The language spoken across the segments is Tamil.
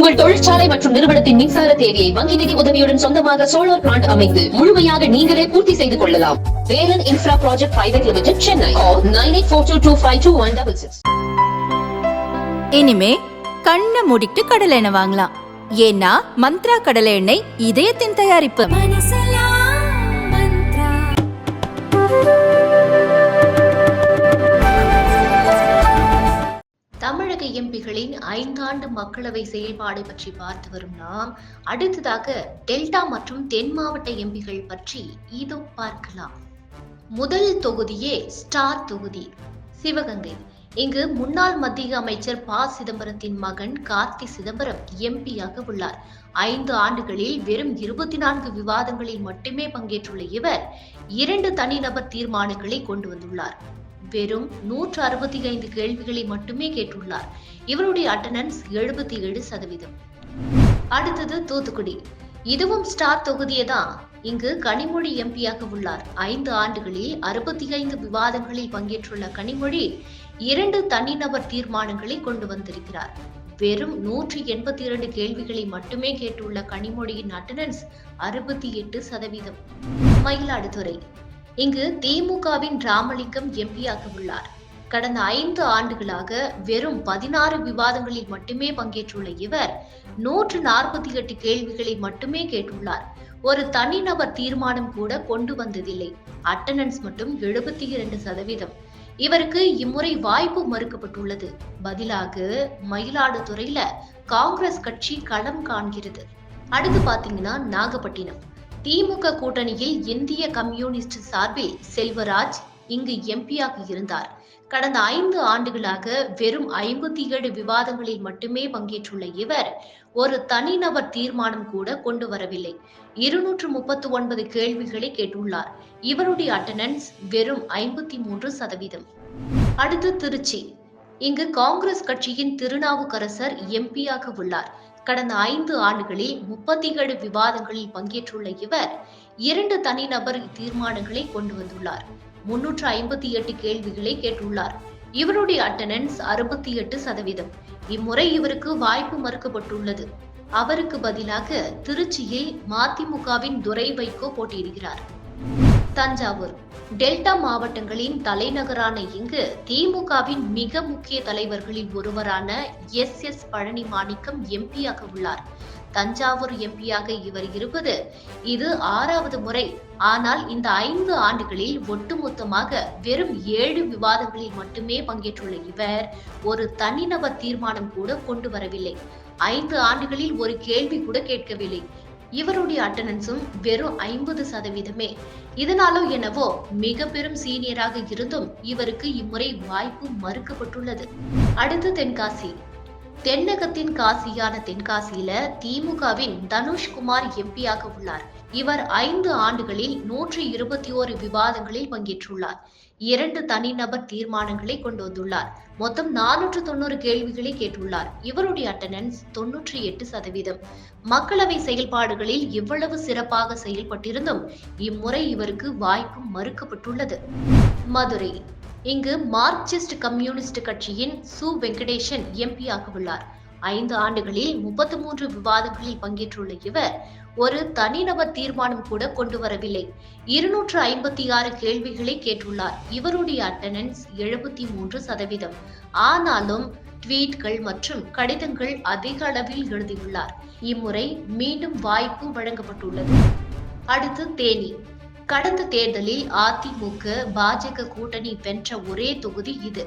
உங்கள் தொழிற்சாலை மற்றும் நிறுவனத்தின் மின்சார தேவையை வங்கி நிதி உதவியுடன் சொந்தமாக சோலார் பிளான்ட் அமைத்து முழுமையாக நீங்களே பூர்த்தி செய்து கொள்ளலாம். Velan infra project private limited, Chennai. 9842252166. இனிமே கண்ணை மூடிட்டு கடலை எண்ணெய் வாங்கலாம். ஏன்னா மந்த்ரா கடலை எண்ணெய் இதயத்தின் தயாரிப்பு. தமிழக எம்பிகளின் 5 ஆண்டு மக்களவை செயல்பாடு பற்றி பார்த்து வரும் நாம் அடுத்ததாக டெல்டா மற்றும் தென் மாவட்ட எம்பிகள் பற்றி இதோ பார்க்கலாம். முதல் தொகுதியே ஸ்டார் தொகுதி, சிவகங்கை. இங்கு முன்னாள் மத்திய அமைச்சர் ப. சிதம்பரத்தின் மகன் கார்த்தி சிதம்பரம் எம்பியாக உள்ளார். 5 ஆண்டுகளில் வெறும் 24 விவாதங்களில் மட்டுமே பங்கேற்றுள்ள இவர் 2 தனிநபர் தீர்மானங்களை கொண்டு வந்துள்ளார். வெறும் 165 கேள்விகளை மட்டுமே கேட்டுள்ளார். இவருடைய அட்டெண்டன்ஸ் 77%. அடுத்தது தூத்துக்குடி. இதுவும் ஸ்டார் தொகுதியே தான். இங்கு கனிமொழி எம்பியாக உள்ளார். 5 ஆண்டுகளில் 65 விவாதங்களில் பங்கேற்றுள்ள கனிமொழி 2 தனிநபர் தீர்மானங்களை கொண்டு வந்திருக்கிறார். வெறும் 182 கேள்விகளை மட்டுமே கேட்டுள்ள கனிமொழியின் அட்டெண்டன்ஸ் 68%. மயிலாடுதுறை. இங்கு திமுகவின் ராமலிங்கம் எம்பியாக உள்ளார். கடந்த 5 ஆண்டுகளாக வெறும் 16 விவாதங்களில் மட்டுமே பங்கேற்றுள்ள இவர் 148 கேள்விகளை மட்டுமே கேட்டுள்ளார். ஒரு தனிநபர் தீர்மானம் கூட கொண்டு வந்ததில்லை. அட்டெண்டன்ஸ் மட்டும் 72%. இவருக்கு இம்முறை வாய்ப்பு மறுக்கப்பட்டுள்ளது. பதிலாக மயிலாடுதுறையில காங்கிரஸ் கட்சி களம் காண்கிறது. அடுத்து பாத்தீங்கன்னா நாகப்பட்டினம். திமுக கூட்டணியில் இந்திய கம்யூனிஸ்ட் சார்பில் செல்வராஜ் இங்கு எம்பியாக இருந்தார். கடந்த 5 ஆண்டுகளாக வெறும் 57 விவாதங்களில் மட்டுமே பங்கேற்றுள்ள இவர் ஒரு தனிநபர் தீர்மானம் கூட கொண்டு வரவில்லை. 239 கேள்விகளை கேட்டுள்ளார். இவருடைய அட்டெண்டன்ஸ் வெறும் 53%. அடுத்து திருச்சி. இங்கு காங்கிரஸ் கட்சியின் திருநாவுக்கரசர் எம்பியாக உள்ளார். கடந்த 5 ஆண்டுகளில் 37 விவாதங்களில் பங்கேற்றுள்ள இவர் 2 தனிநபர் தீர்மானங்களை கொண்டு வந்துள்ளார். 358 கேள்விகளை கேட்டுள்ளார். இவருடைய அட்டெண்டன்ஸ் 68%. இம்முறை இவருக்கு வாய்ப்பு மறுக்கப்பட்டுள்ளது. அவருக்கு பதிலாக திருச்சியில் மதிமுகவின் துரை வைகோ போட்டியிடுகிறார். தஞ்சாவூர். டெல்டா மாவட்டங்களின் தலைநகரான இங்கு திமுகவின் மிக முக்கிய தலைவர்களில் ஒருவரான SS பழனி மாணிக்கம் எம்பியாக உள்ளார். தஞ்சாவூர் எம்பியாக இவர் இருப்பது இது 6வது முறை. ஆனால் இந்த 5 ஆண்டுகளில் ஒட்டுமொத்தமாக வெறும் 7 விவாதங்களில் மட்டுமே பங்கேற்றுள்ள இவர் ஒரு தனிநபர் தீர்மானம் கூட கொண்டு வரவில்லை. 5 ஆண்டுகளில் ஒரு கேள்வி கூட கேட்கவில்லை. இவருடைய அட்டெண்டன்ஸும் வெறும் 50%. இதனாலோ என்னவோ மிக பெரும் சீனியராக இருந்தும் இவருக்கு இம்முறை வாய்ப்பு மறுக்கப்பட்டுள்ளது. அடுத்து தென்காசி. தென்னகத்தின் காசியான தென்காசியில திமுகவின் தனுஷ்குமார் எம்பியாக உள்ளார். இவர் 5 ஆண்டுகளில் 121 விவாதங்களில் பங்கேற்றுள்ளார். 2 தனிநபர் தீர்மானங்களை கொண்டு வந்துள்ளார். மொத்தம் 490 கேள்விகளை கேட்டுள்ளார். இவருடைய அட்டெண்டன்ஸ் 98%. மக்களவை செயல்பாடுகளில் இவ்வளவு சிறப்பாக செயல்பட்டிருந்தும் இம்முறை இவருக்கு வாய்ப்பு மறுக்கப்பட்டுள்ளது. மதுரை. இங்கு மார்க்சிஸ்ட் கம்யூனிஸ்ட் கட்சியின் சு. வெங்கடேசன் எம்பியாக உள்ளார். 5 ஆண்டுகளில் 33 விவாதங்களில் பங்கேற்றுள்ள இவர் ஒரு தனிநபர் தீர்மானம் கூட கொண்டு வரவில்லை. 256 கேள்விகளை கேட்டுள்ளார். இவருடைய அட்டெண்டன்ஸ் 73%. ஆனாலும் ட்வீட்கள் மற்றும் கடிதங்கள் அதிக அளவில் எழுதியுள்ளார். இம்முறை மீண்டும் வாய்ப்பு வழங்கப்பட்டுள்ளது. அடுத்து தேனி. கடந்த தேர்தலில் அதிமுக பாஜக கூட்டணி வென்ற ஒரே தொகுதி இது.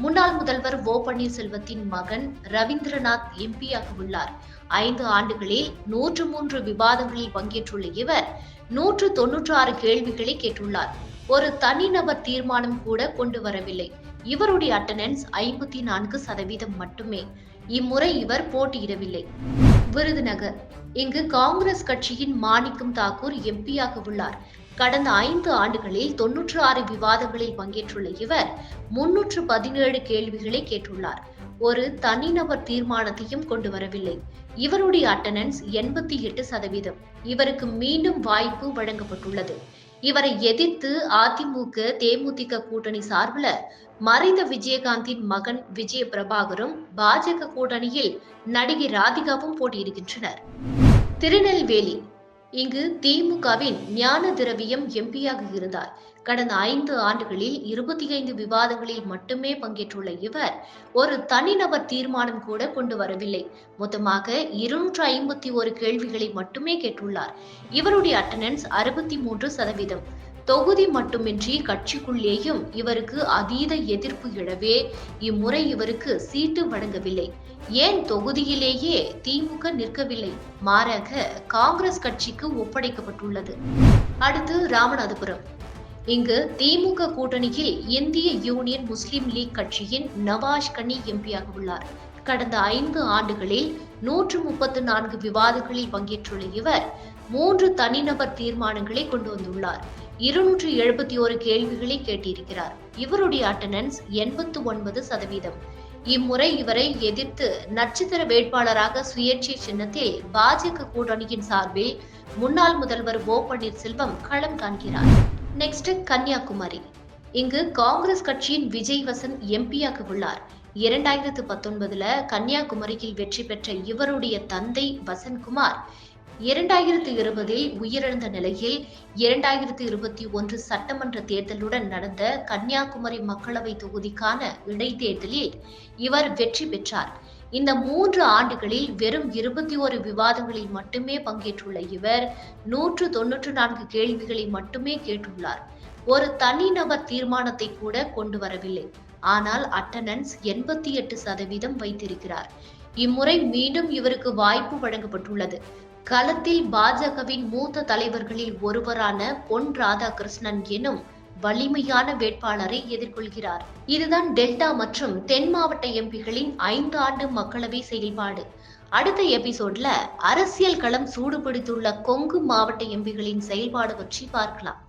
முன்னாள் முதல்வர் ஓ. பன்னீர்செல்வத்தின் மகன் ரவீந்திரநாத் எம்பியாக உள்ளார். 5 ஆண்டுகளில் 103 விவாதங்களில் பங்கேற்றுள்ள இவர் 196 கேள்விகளை கேட்டுள்ளார். ஒரு தனிநபர் தீர்மானம் கூட கொண்டு வரவில்லை. இவருடைய அட்டெண்டன்ஸ் 54% மட்டுமே. இம்முறை இவர் போட்டியிடவில்லை. விருதுநகர். இங்கு காங்கிரஸ் கட்சியின் மாணிக்கம் தாக்கூர் எம்பியாக உள்ளார். கடந்த 5 ஆண்டுகளில் 96 விவாதங்களில் பங்கேற்றுள்ள இவர் 317 கேள்விகளை கேட்டுள்ளார். ஒரு தனிநபர் தீர்மானத்தையும் கொண்டு வரவில்லை. இவருடைய அட்டெண்டன்ஸ் 88%. இவருக்கு மீண்டும் வாய்ப்பு வழங்கப்பட்டுள்ளது. இவரை எதிர்த்து அதிமுக தேமுதிக கூட்டணி சார்பில் மறைந்த விஜயகாந்தின் மகன் விஜய பிரபாகரும் பாஜக கூட்டணியில் நடிகை ராதிகாவும் போட்டியிடுகின்றனர். திருநெல்வேலி இங்கு திமுகவின் ஞான திரவியம் எம்பியாக இருந்தார். கடந்த 5 ஆண்டுகளில் 25 விவாதங்களில் மட்டுமே பங்கேற்றுள்ள இவர் ஒரு தனிநபர் தீர்மானம் கூட கொண்டு வரவில்லை. மொத்தமாக 251 கேள்விகளை மட்டுமே கேட்டுள்ளார். இவருடைய அட்டெண்டன்ஸ் 63%. தொகுதி மட்டுமின்றி கட்சிக்குள்ளேயும் இவருக்கு அதீத எதிர்ப்பு எழவே இம்முறை இவருக்கு சீட்டு வழங்கவில்லை. ஏன் தொகுதியிலேயே திமுக நிற்கவில்லை, மாறாக காங்கிரஸ் கட்சிக்கு ஒப்படைக்கப்பட்டுள்ளது. அடுத்து ராமநாதபுரம். இங்கு திமுக கூட்டணியில் இந்திய யூனியன் முஸ்லிம் லீக் கட்சியின் நவாஸ் கனி எம்பியாக உள்ளார். கடந்த 5 ஆண்டுகளில் 134 விவாதங்களில் பங்கேற்றுள்ள இவர் 3 தனிநபர் தீர்மானங்களை கொண்டு வந்துள்ளார். 271 கேள்விகளை கேட்டிருக்கிறார். இவருடைய அட்டெண்டன்ஸ் 89%. இம்முறை இவரை எதிர்த்து நட்சத்திர வேட்பாளராக சுயேட்சை சின்னத்தில் பாஜக கூட்டணியின் சார்பில் முன்னாள் முதல்வர் ஓ பன்னீர்செல்வம் களம் காண்கிறார். நெக்ஸ்ட் கன்னியாகுமரி. இங்கு காங்கிரஸ் கட்சியின் விஜய் வசந்த் எம்பியாக உள்ளார். 2019 கன்னியாகுமரியில் வெற்றி பெற்ற இவருடைய தந்தை வசந்த்குமார் 2020 உயிரிழந்த நிலையில் 2021 சட்டமன்ற தேர்தலுடன் நடந்த கன்னியாகுமரி மக்களவை தொகுதிக்கான இடைத்தேர்தலில் இவர் வெற்றி பெற்றார். இந்த 3 ஆண்டுகளில் வெறும் 21 விவாதங்களில் மட்டுமே பங்கேற்றுள்ள இவர் 194 கேள்விகளை மட்டுமே கேட்டுள்ளார். ஒரு தனிநபர் தீர்மானத்தை கூட கொண்டு வரவில்லை. ஆனால் அட்டெண்டன்ஸ் 88% வைத்திருக்கிறார். இம்முறை மீண்டும் இவருக்கு வாய்ப்பு வழங்கப்பட்டுள்ளது. களத்தில் பாஜகவின் மூத்த தலைவர்களில் ஒருவரான பொன் ராதாகிருஷ்ணன் எனும் வலிமையான வேட்பாளரை எதிர்கொள்கிறார். இதுதான் டெல்டா மற்றும் தென் மாவட்ட எம்பிகளின் 5 ஆண்டு மக்களவை செயல்பாடு. அடுத்த எபிசோட்ல அரசியல் களம் சூடுபிடித்துள்ள கொங்கு மாவட்ட எம்பிகளின் செயல்பாடு பற்றி பார்க்கலாம்.